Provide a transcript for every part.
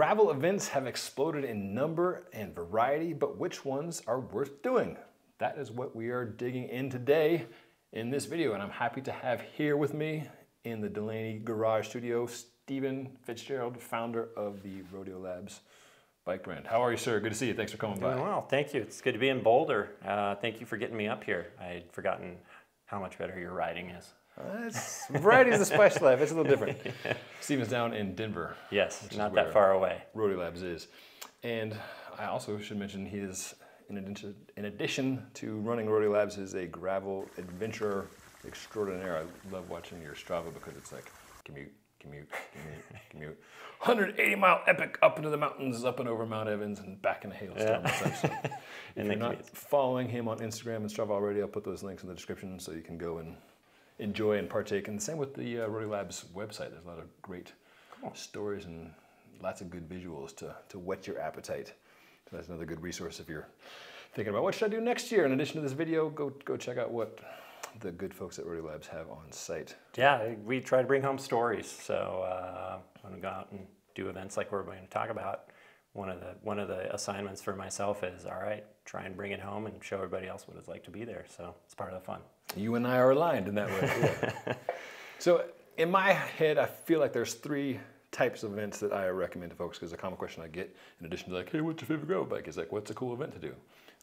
Gravel events have exploded in number and variety, but which ones are worth doing? That is what we are digging in today in this video, and I'm happy to have here with me in the Delaney Garage Studio, Stephen Fitzgerald, founder of the Rodeo Labs bike brand. How are you, sir? Good to see you. Thanks for coming by. Doing well, thank you. It's good to be in Boulder. Thank you for getting me up here. I had forgotten how much better your riding is. Variety is the spice of life. It's a little different. Yeah. Stephen's down in Denver. Yes, not that far away. Rodeo Labs is. And I also should mention he is, in addition to running Rodeo Labs, is a gravel adventurer extraordinaire. I love watching your Strava because it's like commute. 180-mile epic up into the mountains, up and over Mount Evans, and back in a hailstorm. Yeah. So if you're not following him on Instagram and Strava already, I'll put those links in the description so you can go and enjoy and partake. And the same with the Rodeo Labs website. There's a lot of great stories and lots of good visuals to whet your appetite. So that's another good resource if you're thinking about what should I do next year. In addition to this video, go check out what the good folks at Rodeo Labs have on site. Yeah, we try to bring home stories. So when we go out and do events like we're going to talk about, one of the assignments for myself is, all right, try and bring it home and show everybody else what it's like to be there. So it's part of the fun. You and I are aligned in that way. Yeah. So in my head, I feel like there's three types of events that I recommend to folks, because a common question I get, in addition to like, hey, what's your favorite gravel bike, is like, what's a cool event to do?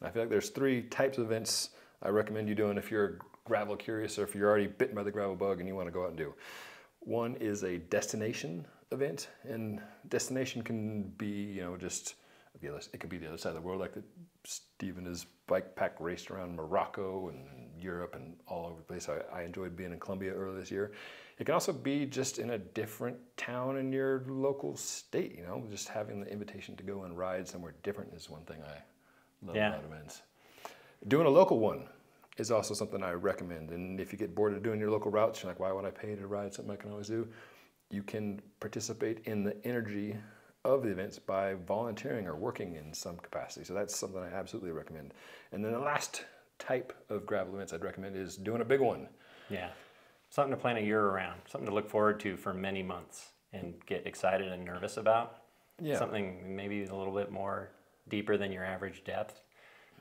And I feel like there's three types of events I recommend you doing if you're gravel curious, or if you're already bitten by the gravel bug and you want to go out and do. One is a destination event, and destination can be, you know, just it could be the other side of the world, like that Stephen has bike pack raced around Morocco and Europe and all over the place. I enjoyed being in Colombia earlier this year. It can also be just in a different town in your local state, you know, just having the invitation to go and ride somewhere different is one thing I love about events. Doing a local one is also something I recommend. And if you get bored of doing your local routes, you're like, why would I pay to ride something I can always do? You can participate in the energy of the events by volunteering or working in some capacity. So that's something I absolutely recommend. And then the last type of gravel events I'd recommend is doing a big one. Yeah, something to plan a year around, something to look forward to for many months and get excited and nervous about. Yeah. Something maybe a little bit more deeper than your average depth.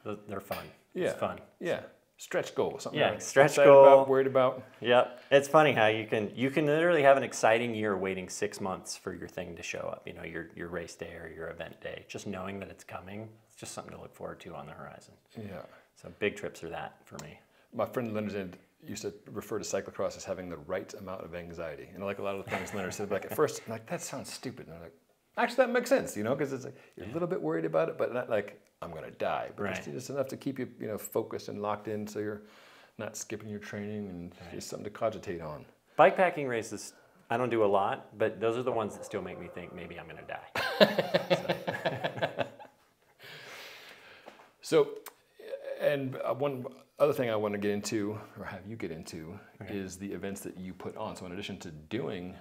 They're fun. Yeah. It's fun. Yeah. Stretch goal, something like stretch goal. About, worried about. Yep. It's funny how you can literally have an exciting year waiting 6 months for your thing to show up. You know, your race day or your event day. Just knowing that it's coming, it's just something to look forward to on the horizon. Yeah. So big trips are that for me. My friend Leonard used to refer to cyclocross as having the right amount of anxiety. And like a lot of the things Leonard said, like at first, I'm like, that sounds stupid. And I'm like, actually that makes sense, you know, because it's like you're a little bit worried about it, but not like I'm gonna die. But just enough to keep you, you know, focused and locked in, so you're not skipping your training, and just something to cogitate on. Bikepacking races, I don't do a lot, but those are the ones that still make me think maybe I'm gonna die. So, and one other thing I want to get into, or have you get into, is the events that you put on. So in addition to doing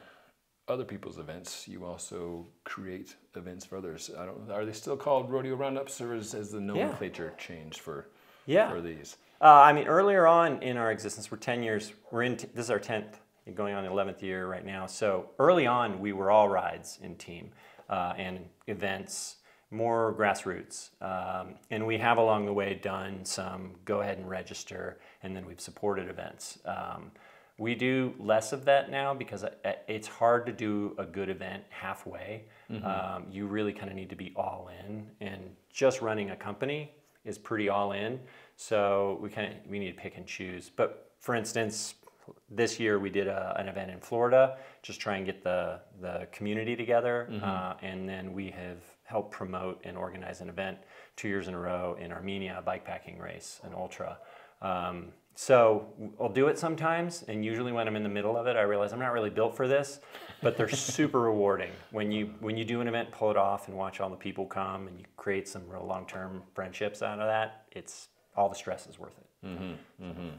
other people's events, you also create events for others. Are they still called rodeo roundups, or has the nomenclature changed for these? I mean, earlier on in our existence, we're 10 years. This is our 10th, going on the 11th year right now. So early on, we were all rides in team and events, more grassroots. And we have along the way done some go ahead and register, and then we've supported events. We do less of that now because it's hard to do a good event halfway. Mm-hmm. You really kind of need to be all in, and just running a company is pretty all in. So we need to pick and choose. But for instance, this year we did an event in Florida, just try and get the community together. Mm-hmm. And then we have helped promote and organize an event 2 years in a row in Armenia, a bikepacking race, an ultra. So I'll do it sometimes, and usually when I'm in the middle of it, I realize I'm not really built for this, but they're super rewarding. When you do an event, pull it off, and watch all the people come, and you create some real long-term friendships out of that, all the stress is worth it. Mm-hmm. Mm-hmm.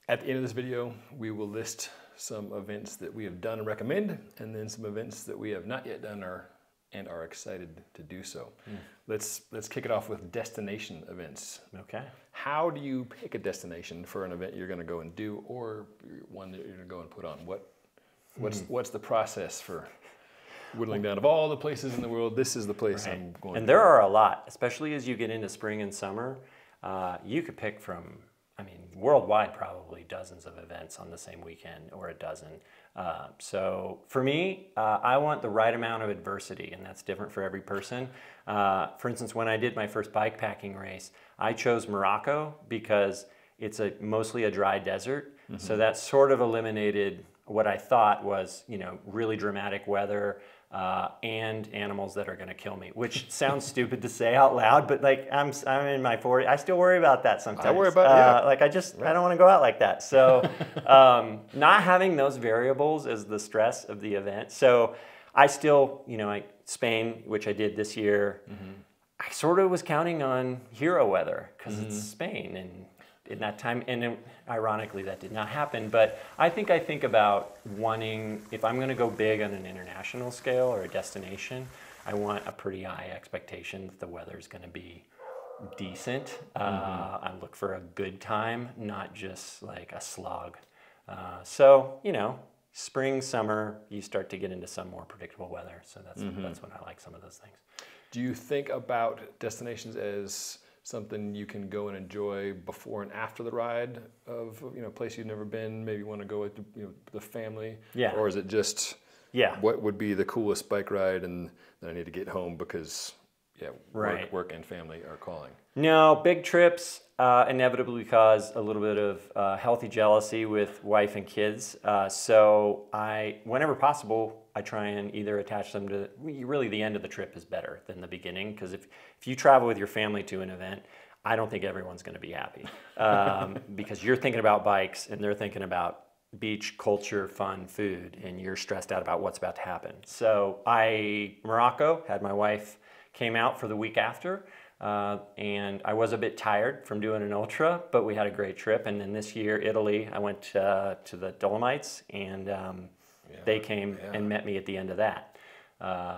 At the end of this video, we will list some events that we have done and recommend, and then some events that we have not yet done and are excited to do so. Mm. Let's kick it off with destination events. Okay. How do you pick a destination for an event you're going to go and do, or one that you're going to go and put on? What's the process for whittling down of all the places in the world, this is the place I'm going. And there are a lot, especially as you get into spring and summer. You could pick from, I mean, worldwide, probably dozens of events on the same weekend, or a dozen. So for me, I want the right amount of adversity, and that's different for every person. For instance, when I did my first bike packing race, I chose Morocco because it's mostly a dry desert. So that sort of eliminated what I thought was, you know, really dramatic weather and animals that are going to kill me, which sounds stupid to say out loud, but like I'm in my 40s, I still worry about that sometimes. I worry about like I don't want to go out like that. So not having those variables is the stress of the event. So I still, you know, like Spain, which I did this year, I sort of was counting on hero weather because it's Spain, and in that time, and ironically that did not happen, but I think about wanting, if I'm going to go big on an international scale or a destination, I want a pretty high expectation that the weather is going to be decent. I look for a good time, not just like a slog. So, you know, spring, summer, you start to get into some more predictable weather. So that's when I like some of those things. Do you think about destinations as something you can go and enjoy before and after the ride of, you know, a place you've never been, maybe want to go with, you know, the family? Yeah. Or is it just, what would be the coolest bike ride and then I need to get home because, work and family are calling? No, big trips inevitably cause a little bit of healthy jealousy with wife and kids. So whenever possible, I try and either attach them to, really the end of the trip is better than the beginning, because if you travel with your family to an event, I don't think everyone's going to be happy because you're thinking about bikes and they're thinking about beach, culture, fun, food, and you're stressed out about what's about to happen. So Morocco, had my wife came out for the week after, and I was a bit tired from doing an ultra, but we had a great trip. And then this year, Italy, I went to the Dolomites, and they came and met me at the end of that.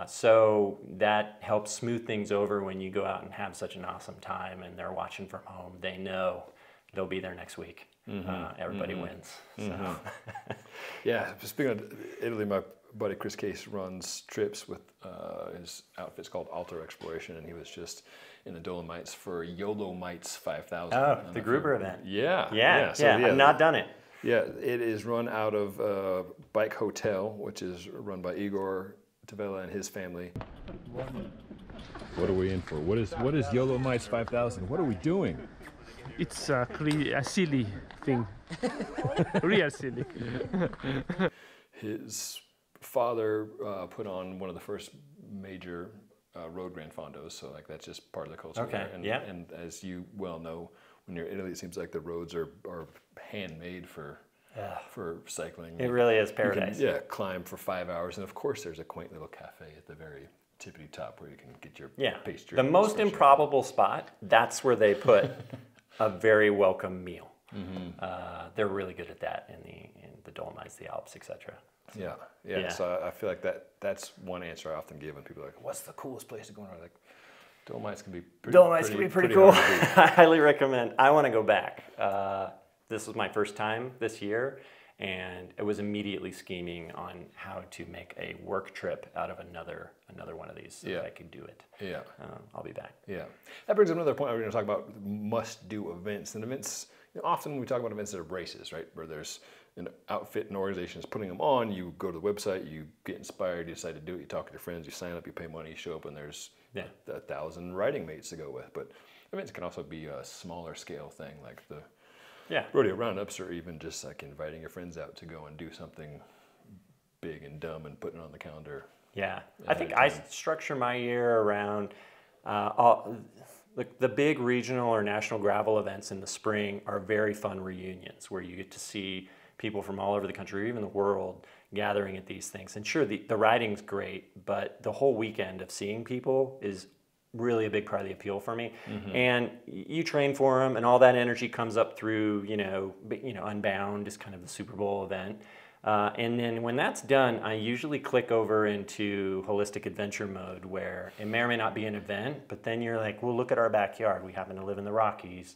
So that helps smooth things over when you go out and have such an awesome time and they're watching from home. They know they'll be there next week. Everybody wins. So. Yeah, speaking of Italy, my buddy Chris Case runs trips with his outfit's called Alter Exploration, and he was just in the Dolomites for Yolomites 5000. Oh, the Gruber event. Yeah. I've not done it. Yeah, it is run out of Bike Hotel, which is run by Igor Tavella and his family. What are we in for? What is Yolomites 5000? What are we doing? It's a silly thing, real silly. His father put on one of the first major road Gran Fondos, so like that's just part of the culture. Okay. There. And as you well know, when you're in Italy, it seems like the roads are handmade for cycling. It really is paradise. You can, climb for 5 hours, and of course there's a quaint little cafe at the very tippity top where you can get your pastry. The most improbable spot, that's where they put a very welcome meal. They're really good at that in the Dolomites, the Alps, etc. Yeah. So I feel like that's one answer I often give when people are like, "What's the coolest place to go?" And I'm like, Dolomites can be pretty cool. hard to beat. I highly recommend. I want to go back. This was my first time this year, and it was immediately scheming on how to make a work trip out of another one of these so that I could do it. Yeah. I'll be back. Yeah. That brings up another point. We're going to talk about must-do events. And events, often we talk about events that are races, right? Where there's an outfit and organization is putting them on. You go to the website, you get inspired, you decide to do it, you talk to your friends, you sign up, you pay money, you show up, and there's 1,000 riding mates to go with. But events can also be a smaller scale thing, like the rodeo roundups, or even just like inviting your friends out to go and do something big and dumb and putting it on the calendar. Yeah, I think I structure my year around the big regional or national gravel events in the spring are very fun reunions where you get to see people from all over the country, or even the world, gathering at these things. And sure, the riding's great, but the whole weekend of seeing people is really a big part of the appeal for me. And you train for them, and all that energy comes up through, Unbound is kind of the Super Bowl event. And then when that's done, I usually click over into holistic adventure mode, where it may or may not be an event, but then you're like, well, look at our backyard. We happen to live in the Rockies.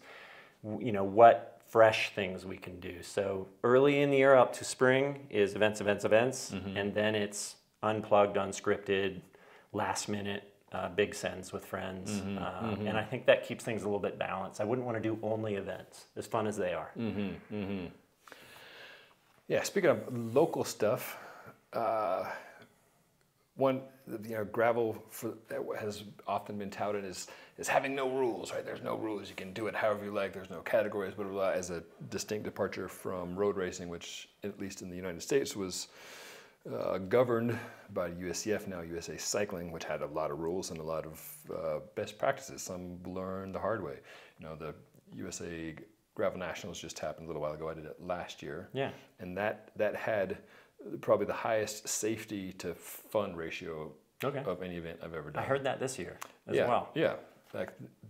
What fresh things we can do. So early in the year up to spring is events. And then it's unplugged, unscripted, last minute big sends with friends. And I think that keeps things a little bit balanced. I wouldn't want to do only events, as fun as they are. Yeah, speaking of local stuff, gravel has often been touted as having no rules, right? There's no rules. You can do it however you like. There's no categories, blah, blah, blah, as a distinct departure from road racing, which, at least in the United States, was governed by USCF, now USA Cycling, which had a lot of rules and a lot of best practices. Some learned the hard way. The USA Gravel Nationals just happened a little while ago. I did it last year. Yeah. And that had probably the highest safety to fun ratio of any event I've ever done. I heard that this year as well. Yeah.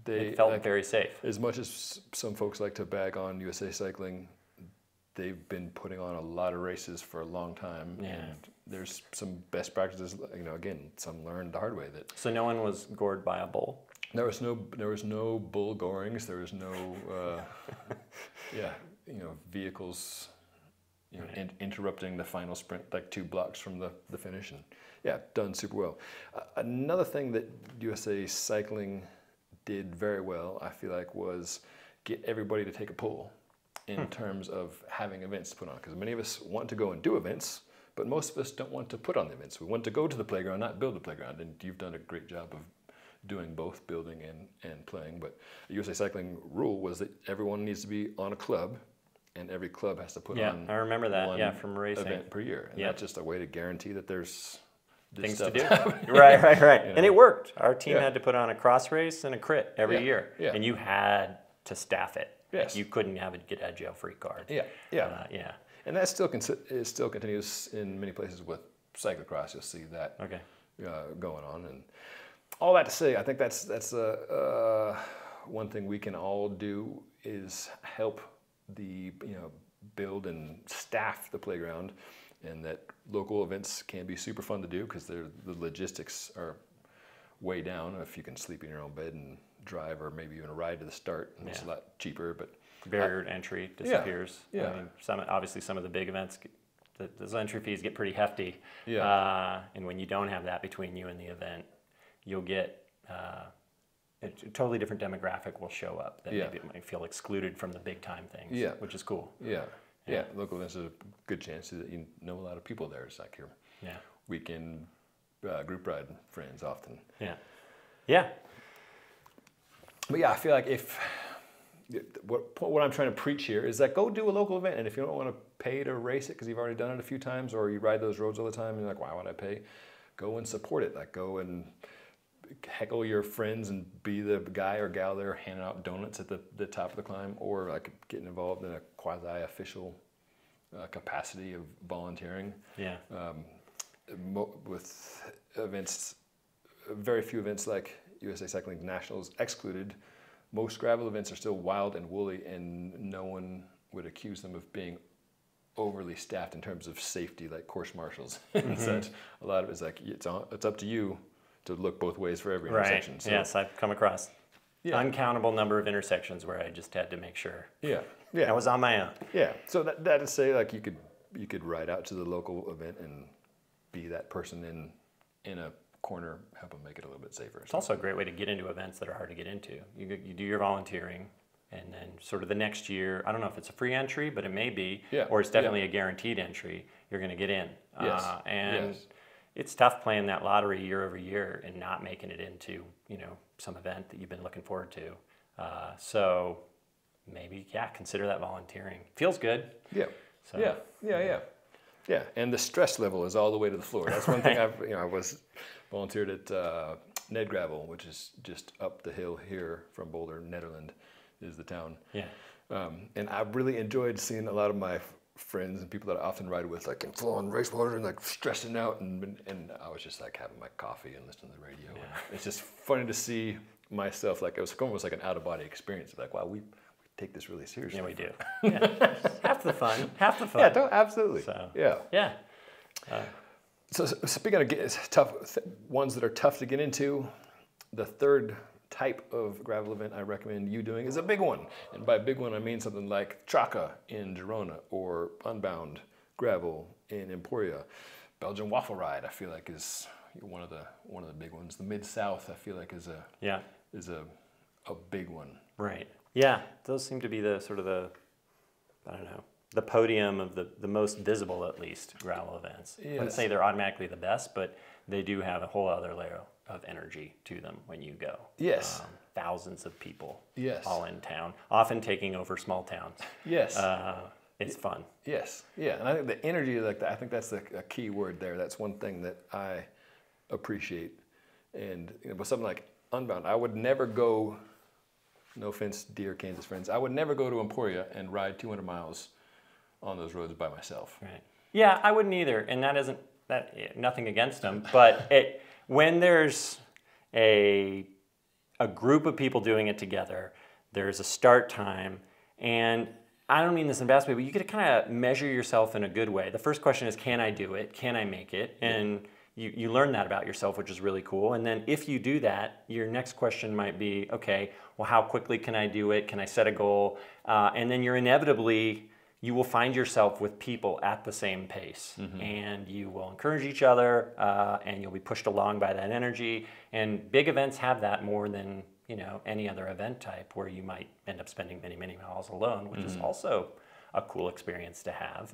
It felt very safe. As much as some folks like to bag on USA Cycling, they've been putting on a lot of races for a long time. Yeah. And there's some best practices, again, some learned the hard way. So no one was gored by a bull? There was no bull gorings. There was no vehicles interrupting the final sprint like 2 blocks from the finish, and done super well. Another thing that USA Cycling did very well, I feel like, was get everybody to take a pull in terms of having events to put on, because many of us want to go and do events, but most of us don't want to put on the events. We want to go to the playground, not build the playground, and you've done a great job of doing both, building and playing. But the USA Cycling rule was that everyone needs to be on a club, and every club has to put on I remember that, from racing. event per year. And that's just a way to guarantee that there's things to do. Right. And it worked. Our team had to put on a cross race and a crit every year. Yeah. And you had to staff it. Yes. You couldn't have it get a jail free card. Yeah. And that still continues in many places with cyclocross. You'll see that going on. And all that to say, I think that's one thing we can all do is help build and staff the playground, and that local events can be super fun to do because the logistics are way down. If you can sleep in your own bed and drive, or maybe even a ride to the start, and it's a lot cheaper. But barrier to entry disappears. I mean, some of the big events, those entry fees get pretty hefty. And when you don't have that between you and the event, you'll get a totally different demographic will show up that maybe might feel excluded from the big time things, which is cool. Yeah, local events is a good chance that you know a lot of people there. It's like your weekend group ride friends often. But I feel like what I'm trying to preach here is that go do a local event, and if you don't want to pay to race it because you've already done it a few times, or you ride those roads all the time and you're like, why would I pay? Go and support it. Like, go and heckle your friends and be the guy or gal there handing out donuts at the top of the climb, or like getting involved in a quasi-official capacity of volunteering. With events, very few events like USA Cycling Nationals excluded, most gravel events are still wild and woolly, and no one would accuse them of being overly staffed in terms of safety, like course marshals and such. A lot of it's like, it's up to you to look both ways for every intersection. So, yes, I've come across uncountable number of intersections where I just had to make sure. I was on my own. So that to say, like, you could ride out to the local event and be that person in a corner, help them make it a little bit safer. It's also a great way to get into events that are hard to get into. You do your volunteering, and then sort of the next year, I don't know if it's a free entry, but it may be, or it's definitely a guaranteed entry, you're going to get in. It's tough playing that lottery year over year and not making it into, some event that you've been looking forward to. So maybe, consider that volunteering. Feels good. Yeah, and the stress level is all the way to the floor. That's one thing I was volunteered at Ned Gravel, which is just up the hill here from Boulder. Netherlands is the town. And I really enjoyed seeing a lot of my friends and people that I often ride with, like, in full on race water and like stressing out, and I was just like having my coffee and listening to the radio. It's just funny to see myself, like, it was almost like an out of body experience. Like, wow, we take this really seriously. Yeah, we do. Half the fun. Yeah, absolutely. So speaking of tough ones that are tough to get into, the third type of gravel event I recommend you doing is a big one. And by big one, I mean something like Traka in Girona, or Unbound Gravel in Emporia. Belgian Waffle Ride, I feel like is one of the big ones. The Mid-South, I feel like is a big one. Right. Yeah, those seem to be the sort of I don't know, the podium of the most visible, at least, gravel events. I wouldn't say they're automatically the best, but they do have a whole other layer of energy to them when you go. Yes. Thousands of people. Yes. All in town, often taking over small towns. Yes. It's fun. Yes. Yeah. And I think the energy, I think that's a key word there. That's one thing that I appreciate. And with something like Unbound, I would never go, no offense, dear Kansas friends, I would never go to Emporia and ride 200 miles on those roads by myself. Right. Yeah, I wouldn't either. And nothing against them, but when there's a group of people doing it together, there's a start time, and I don't mean this in the best way, but you get to kind of measure yourself in a good way. The first question is, can I do it? Can I make it? And you learn that about yourself, which is really cool. And then if you do that, your next question might be, okay, well, how quickly can I do it? Can I set a goal? And then you will find yourself with people at the same pace, and you will encourage each other, and you'll be pushed along by that energy. And big events have that more than any other event type, where you might end up spending many, many miles alone, which is also a cool experience to have.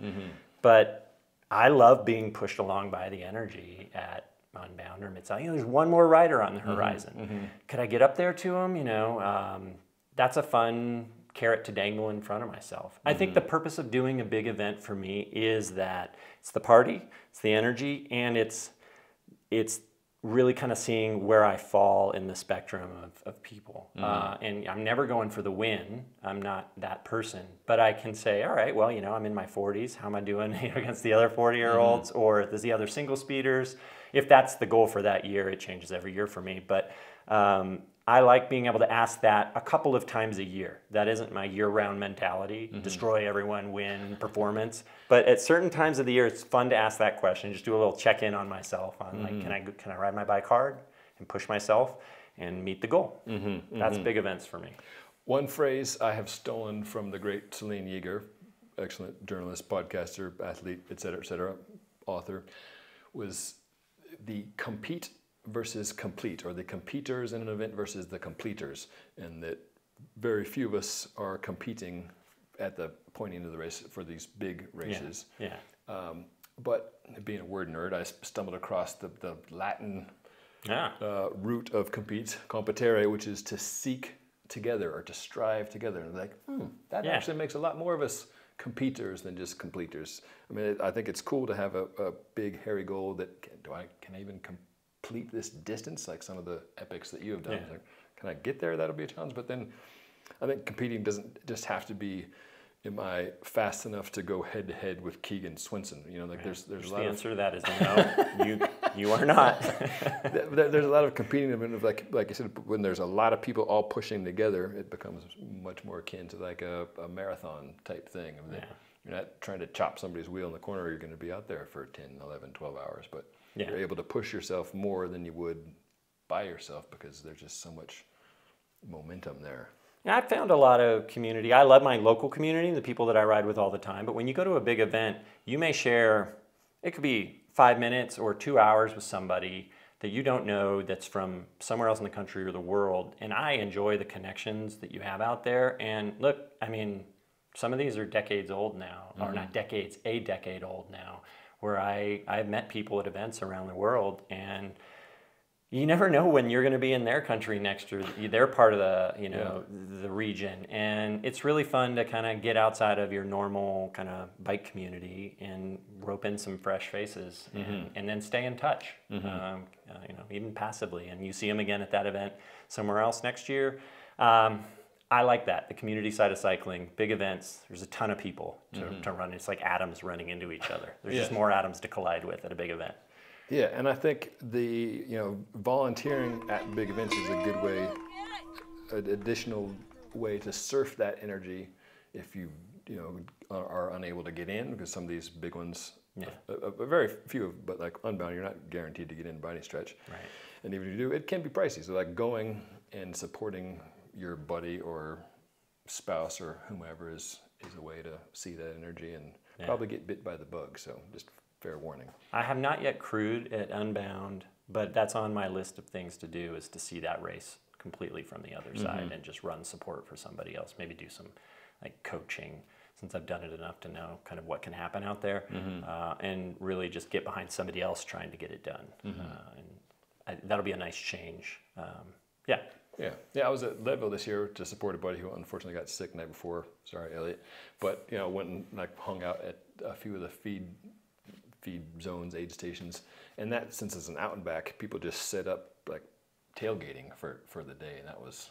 But I love being pushed along by the energy at Unbound or Mid-South. There's one more rider on the horizon. Could I get up there to him? That's a fun carrot to dangle in front of myself. I think the purpose of doing a big event for me is that it's the party, it's the energy, and it's really kind of seeing where I fall in the spectrum of people. And I'm never going for the win. I'm not that person. But I can say, all right, well, I'm in my 40s. How am I doing against the other 40-year-olds? Or there's the other single speeders. If that's the goal for that year, it changes every year for me. But I like being able to ask that a couple of times a year. That isn't my year-round mentality, destroy everyone, win, performance. But at certain times of the year, it's fun to ask that question, just do a little check-in on myself on like, can I ride my bike hard and push myself and meet the goal? That's big events for me. One phrase I have stolen from the great Celine Yeager, excellent journalist, podcaster, athlete, et cetera, author, was the compete versus complete, or the competers in an event versus the completers, and that very few of us are competing at the pointy end of the race for these big races. But being a word nerd, I stumbled across the Latin root of competere, which is to seek together or to strive together. And like, that actually makes a lot more of us competers than just completers. I mean, I think it's cool to have a big hairy goal that can I even complete this distance, like some of the epics that you have done. Like, can I get there? That'll be a challenge. But then I think competing doesn't just have to be, am I fast enough to go head to head with Keegan Swinson? There's a lot. The answer to that is no. you are not. There's a lot of competing of like you said, when there's a lot of people all pushing together, it becomes much more akin to like a marathon type thing. You're not trying to chop somebody's wheel in the corner. You're going to be out there for 10, 11, 12 hours, but you're able to push yourself more than you would by yourself because there's just so much momentum there. I've found a lot of community. I love my local community, the people that I ride with all the time. But when you go to a big event, you may share, it could be 5 minutes or 2 hours with somebody that you don't know that's from somewhere else in the country or the world. And I enjoy the connections that you have out there. And look, I mean, some of these are decades old now, or not decades, a decade old now, where I've met people at events around the world, and you never know when you're going to be in their country next, or they're part of the the region, and it's really fun to kind of get outside of your normal kind of bike community and rope in some fresh faces, and then stay in touch, even passively, and you see them again at that event somewhere else next year. I like that, the community side of cycling, big events, there's a ton of people to run. It's like atoms running into each other. There's just more atoms to collide with at a big event. Yeah, and I think the volunteering at big events is a good way, an additional way to surf that energy if you are unable to get in, because some of these big ones, very few, but like Unbound, you're not guaranteed to get in by any stretch. Right. And even if you do, it can be pricey. So like going and supporting your buddy or spouse or whomever is a way to see that energy and probably get bit by the bug. So just fair warning. I have not yet crewed at Unbound, but that's on my list of things to do, is to see that race completely from the other side and just run support for somebody else. Maybe do some like coaching, since I've done it enough to know kind of what can happen out there, and really just get behind somebody else trying to get it done. That'll be a nice change. Yeah. I was at Leadville this year to support a buddy who unfortunately got sick the night before. Sorry, Elliot. But went and like hung out at a few of the feed zones, aid stations, and that, since it's an out and back, people just set up like tailgating for the day, and that was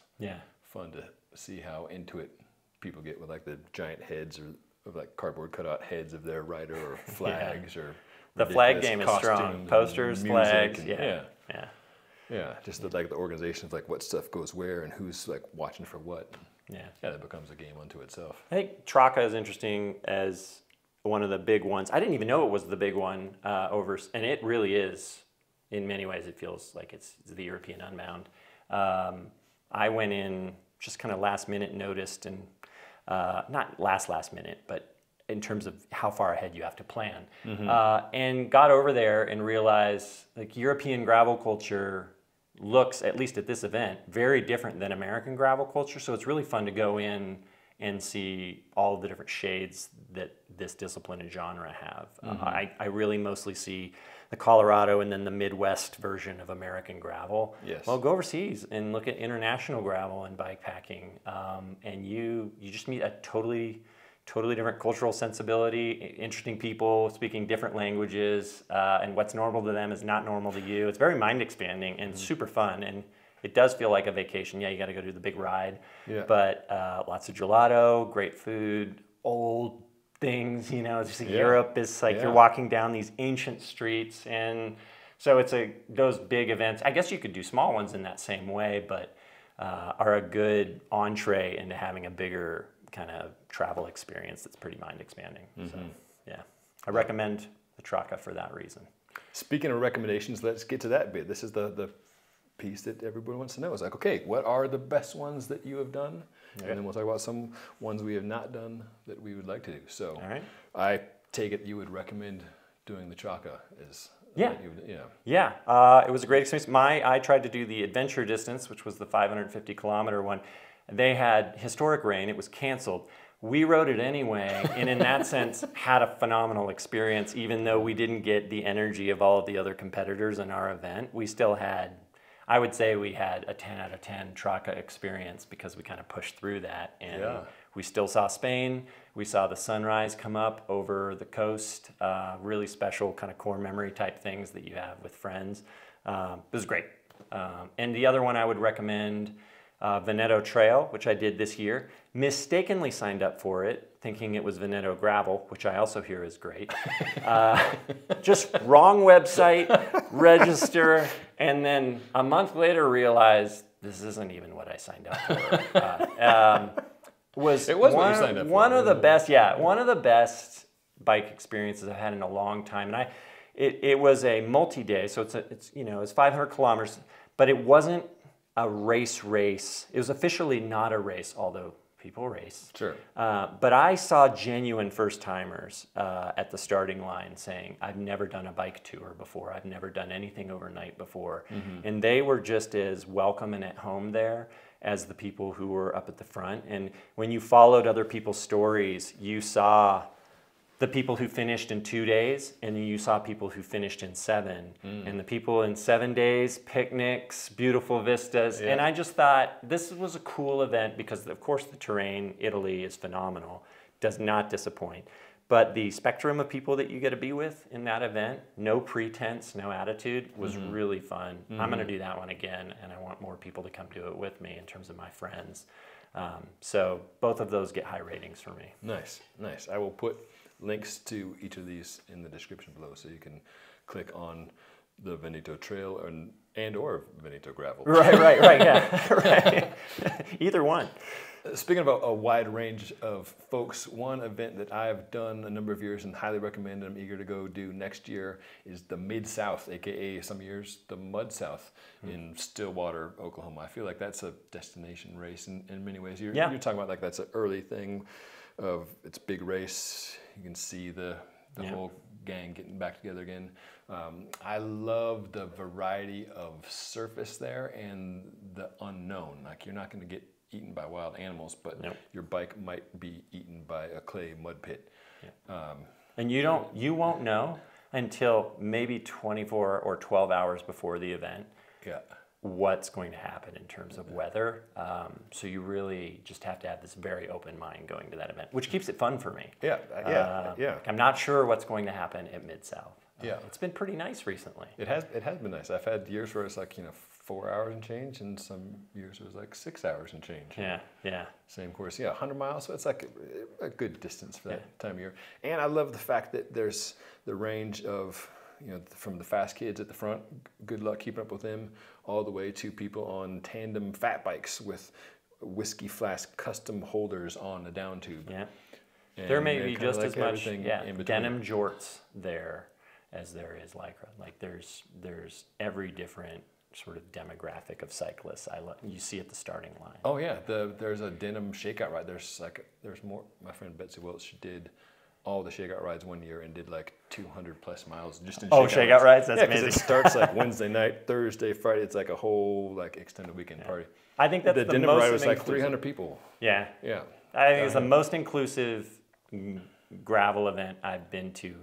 fun to see how into it people get with like the giant heads or of like cardboard cutout heads of their rider or flags or the flag game is strong. Posters, flags, just the organization of like what stuff goes where and who's like watching for what. That becomes a game unto itself. I think Traka is interesting as one of the big ones. I didn't even know it was the big one and it really is. In many ways, it feels like it's the European Unbound. I went in just kind of last minute, noticed, and not last minute, but in terms of how far ahead you have to plan, and got over there and realized like European gravel culture looks, at least at this event, very different than American gravel culture. So it's really fun to go in and see all of the different shades that this discipline and genre have. I really mostly see the Colorado and then the Midwest version of American gravel. Yes. Well, go overseas and look at international gravel and bikepacking, and you just meet a totally different cultural sensibility, interesting people speaking different languages, and what's normal to them is not normal to you. It's very mind expanding and super fun, and it does feel like a vacation. Yeah, you got to go do the big ride, but lots of gelato, great food, old things, just Europe is like you're walking down these ancient streets, and so it's those big events. I guess you could do small ones in that same way, but are a good entree into having a bigger kind of travel experience that's pretty mind expanding. So I recommend the Traka for that reason. Speaking of recommendations, let's get to that bit. This is the piece that everybody wants to know. Is like, okay, what are the best ones that you have done? And then we'll talk about some ones we have not done that we would like to do. So I take it you would recommend doing the Traka it was a great experience. I tried to do the adventure distance, which was the 550 kilometer one. They had historic rain. It was canceled. We rode it anyway, and in that sense had a phenomenal experience. Even though we didn't get the energy of all of the other competitors in our event, we still had, I would say we had a 10 out of 10 Traka experience because we kind of pushed through that. And we still saw Spain. We saw the sunrise come up over the coast. Really special kind of core memory type things that you have with friends. It was great. And the other one I would recommend, Veneto Trail, which I did this year. Mistakenly signed up for it, thinking it was Veneto Gravel, which I also hear is great. Just wrong website, register, and then a month later realized this isn't even what I signed up for. One of the best bike experiences I've had in a long time, and it was a multi-day, so it's 500 kilometers, but it wasn't a race. It was officially not a race, although people race. Sure. But I saw genuine first-timers at the starting line saying, I've never done a bike tour before. I've never done anything overnight before. And they were just as welcome and at home there as the people who were up at the front. And when you followed other people's stories, you saw the people who finished in 2 days, and you saw people who finished in 7. And the people in 7 days, picnics, beautiful vistas. And I just thought this was a cool event because, of course, the terrain, Italy, is phenomenal, does not disappoint. But the spectrum of people that you get to be with in that event, no pretense, no attitude, was really fun. I'm going to do that one again, and I want more people to come do it with me in terms of my friends. So both of those get high ratings for me. Nice. I will put links to each of these in the description below, so you can click on the Veneto Trail and or Veneto Gravel. Right, yeah, right. Either one. Speaking of a wide range of folks, one event that I've done a number of years and highly recommend and I'm eager to go do next year is the Mid-South, aka some years the Mud South in Stillwater, Oklahoma. I feel like that's a destination race in many ways. You're talking about like that's an early thing of it's big race. You can see the the whole gang getting back together again. I love the variety of surface there and the unknown. Like you're not going to get eaten by wild animals, but your bike might be eaten by a clay mud pit. And you won't know until maybe 24 or 12 hours before the event what's going to happen in terms of weather. So you really just have to have this very open mind going to that event, which keeps it fun for me. I'm not sure what's going to happen at Mid-South. It's been pretty nice recently. It has been nice. I've had years where it's like 4 hours and change, and some years it was like 6 hours and change. Same course, 100 miles. So it's like a good distance for that time of year. And I love the fact that there's the range of from the fast kids at the front, good luck keeping up with them, all the way to people on tandem fat bikes with whiskey flask custom holders on the down tube. There may be just as much denim jorts there as there is Lycra. Like there's every different sort of demographic of cyclists you see at the starting line. Oh yeah, there's a denim shakeout ride. There's more. My friend Betsy Welch did all the shakeout rides one year and did like 200 plus miles just in shakeout rides. That's amazing. Because it starts like Wednesday night, Thursday, Friday. It's like a whole like extended weekend party. I think that's the denim most ride was like 300 people. I think it's the most inclusive gravel event I've been to,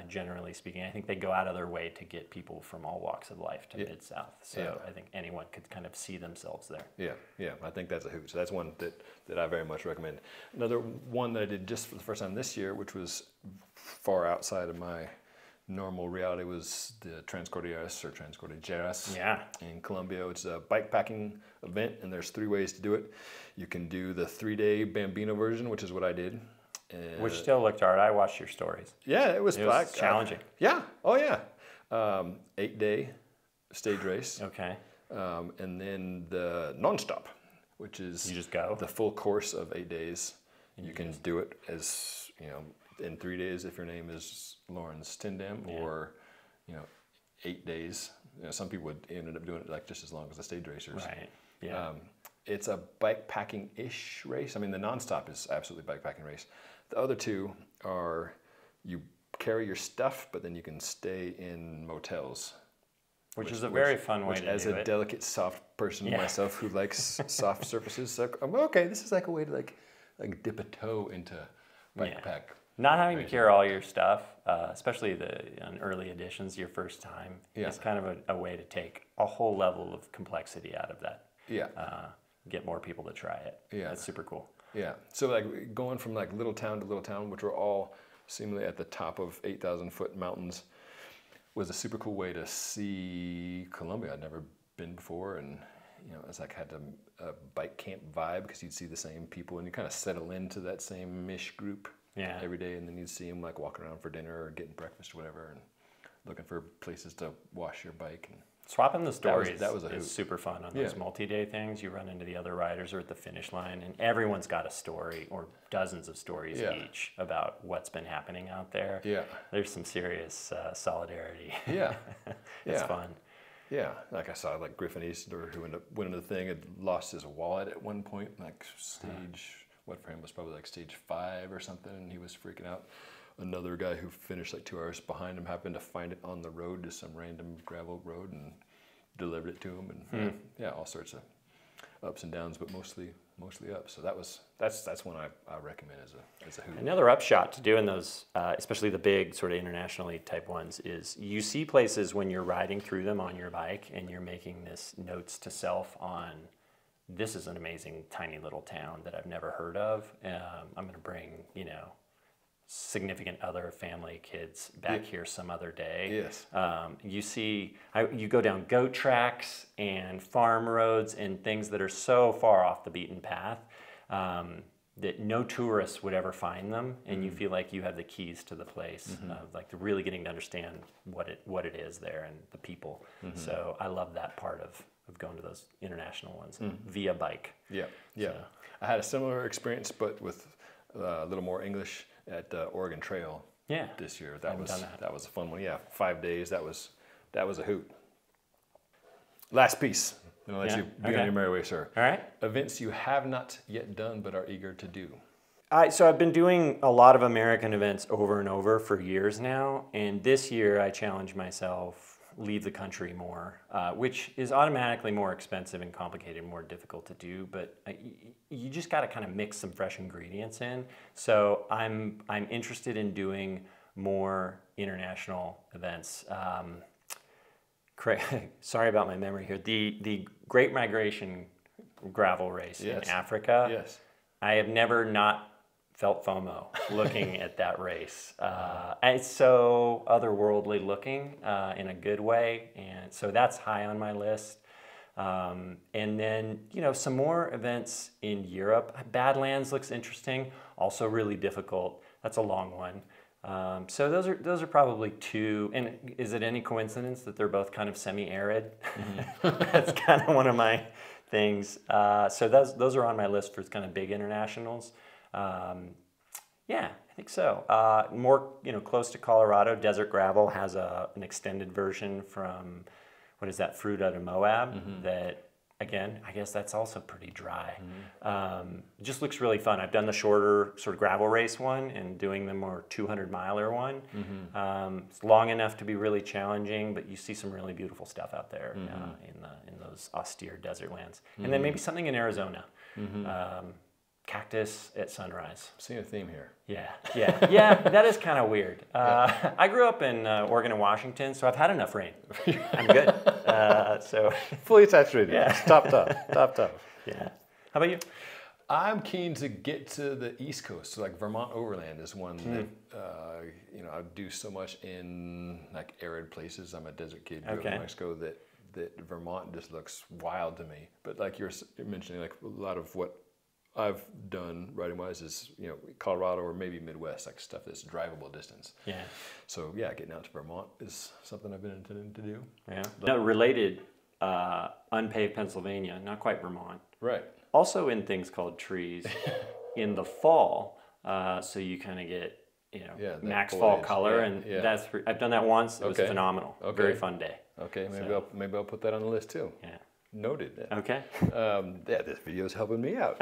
generally speaking. I think they go out of their way to get people from all walks of life to Mid-South. So I think anyone could kind of see themselves there. I think that's a hoot. So that's one that I very much recommend. Another one that I did just for the first time this year, which was far outside of my normal reality, was the Transcordilleras or Transcordilleras in Colombia. It's a bike packing event, and there's 3 ways to do it. You can do the 3-day Bambino version, which is what I did. Which still looked hard. I watched your stories. Yeah, it was challenging. 8-day stage race. Okay. And then the non-stop, which is you just go the full course of 8 days. And you can do it as in 3 days if your name is Lawrence Tindam, or 8 days. Some people would ended up doing it like just as long as the stage racers. Right. Yeah. It's a bike packing-ish race. I mean, the non-stop is absolutely bike packing race. The other 2 are you carry your stuff, but then you can stay in motels. Which is a very fun way to do it. As a delicate, soft person myself who likes soft surfaces, so I'm okay. This is like a way to like dip a toe into bike pack. Not having to carry all your stuff, especially on early editions, your first time, is kind of a way to take a whole level of complexity out of that. Get more people to try it. That's super cool. So like going from like little town to little town, which were all seemingly at the top of 8,000-foot mountains, was a super cool way to see Colombia. I'd never been before, and it's like had a bike camp vibe because you'd see the same people and you kind of settle into that same-ish group every day, and then you'd see them like walking around for dinner or getting breakfast or whatever, and looking for places to wash your bike. And swapping the stories that was is super fun on those multi-day things. You run into the other riders or at the finish line, and everyone's got a story or dozens of stories each about what's been happening out there. There's some serious solidarity. It's fun. Like I saw like Griffin Easter, who ended up winning the thing, had lost his wallet at one point, like stage, what for him was probably like stage 5 or something, and he was freaking out. Another guy who finished like 2 hours behind him happened to find it on the road, just some random gravel road, and delivered it to him, and all sorts of ups and downs, but mostly up. So that's one I recommend as a hoot. Another upshot to doing those, especially the big sort of internationally type ones, is you see places when you're riding through them on your bike and you're making this notes to self on, this is an amazing tiny little town that I've never heard of. I'm going to bring significant other, family, kids back here some other day. You go down goat tracks and farm roads and things that are so far off the beaten path that no tourists would ever find them, and you feel like you have the keys to the place, like really getting to understand what it is there and the people. So I love that part of going to those international ones via bike. So. I had a similar experience, but with a little more English at Oregon Trail this year. That was a fun one. 5 days. That was a hoot. Last piece. I'll let you be on your merry way, sir. All right. Events you have not yet done but are eager to do. So I've been doing a lot of American events over and over for years now, and this year I challenged myself, leave the country more, which is automatically more expensive and complicated, more difficult to do, but you just got to kind of mix some fresh ingredients in. So I'm interested in doing more international events. Sorry about my memory here. The Great Migration gravel race in Africa. Yes. I have never not felt FOMO looking at that race. It's so otherworldly looking in a good way, and so that's high on my list. And then, you know, some more events in Europe. Badlands looks interesting, also really difficult. That's a long one. So those are probably two. And is it any coincidence that they're both kind of semi-arid? Mm-hmm. That's kind of one of my things. So those are on my list for kind of big internationals. Yeah, I think so. More, you know, close to Colorado, Desert Gravel has an extended version from, what is that, Fruta de Moab, that, again, I guess that's also pretty dry. It just looks really fun. I've done the shorter sort of gravel race one and doing the more 200-miler one. It's long enough to be really challenging, but you see some really beautiful stuff out there in those austere desert lands. And then maybe something in Arizona. Cactus at sunrise. Seeing a theme here. Yeah, that is kind of weird. I grew up in Oregon and Washington, so I've had enough rain. I'm good. So fully saturated. Yeah. Top. Yeah. How about you? I'm keen to get to the East Coast. So like Vermont Overland is one that you know, I do so much in like arid places. I'm a desert kid, grew up in Mexico, that Vermont just looks wild to me. But like you're mentioning, like a lot of what I've done riding wise is, you know, Colorado or maybe Midwest, like stuff that's drivable distance. Yeah. So yeah, getting out to Vermont is something I've been intending to do. Yeah. No, related, unpaved Pennsylvania, not quite Vermont. Right. Also in things called trees in the fall, so you kind of get, you know, max fall color, and that's I've done that once. It was phenomenal. Very fun day. Okay, maybe I'll put that on the list too. Yeah. Noted. Okay. This video is helping me out.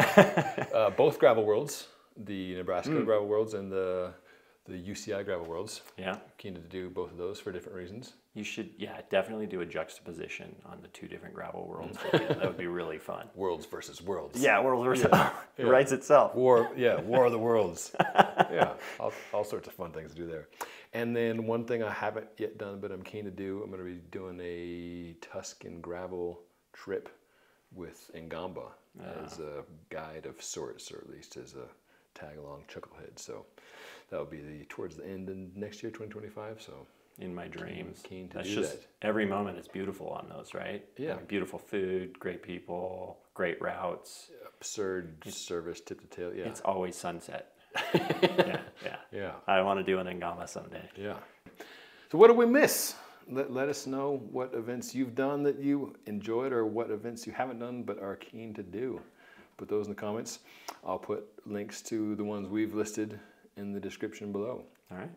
Both gravel worlds, the Nebraska Gravel Worlds and the UCI Gravel Worlds. Yeah. Keen to do both of those for different reasons. You should, definitely do a juxtaposition on the two different gravel worlds. That would be really fun. Worlds versus worlds. Yeah, worlds versus. It writes itself. War of the worlds. All sorts of fun things to do there. And then one thing I haven't yet done, but I'm keen to do. I'm going to be doing a Tuscan gravel trip with Ngamba as a guide of sorts, or at least as a tag along chucklehead. So that will be towards the end of next year, 2025. So in my dreams, keen to that's do just that. Every moment is beautiful on those, right? Yeah. I mean, beautiful food, great people, great routes. Absurd service, tip to tail. Yeah. It's always sunset. Yeah. I want to do an Ngama someday. Yeah. So what did we miss? Let us know what events you've done that you enjoyed, or what events you haven't done but are keen to do. Put those in the comments. I'll put links to the ones we've listed in the description below. All right.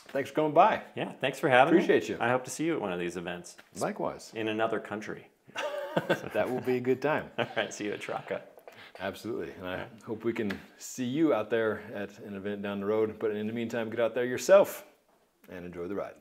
Thanks for coming by. Yeah, thanks for having me. Appreciate you. I hope to see you at one of these events. Likewise. In another country. That will be a good time. All right, see you at Traka. Absolutely. And I hope we can see you out there at an event down the road. But in the meantime, get out there yourself and enjoy the ride.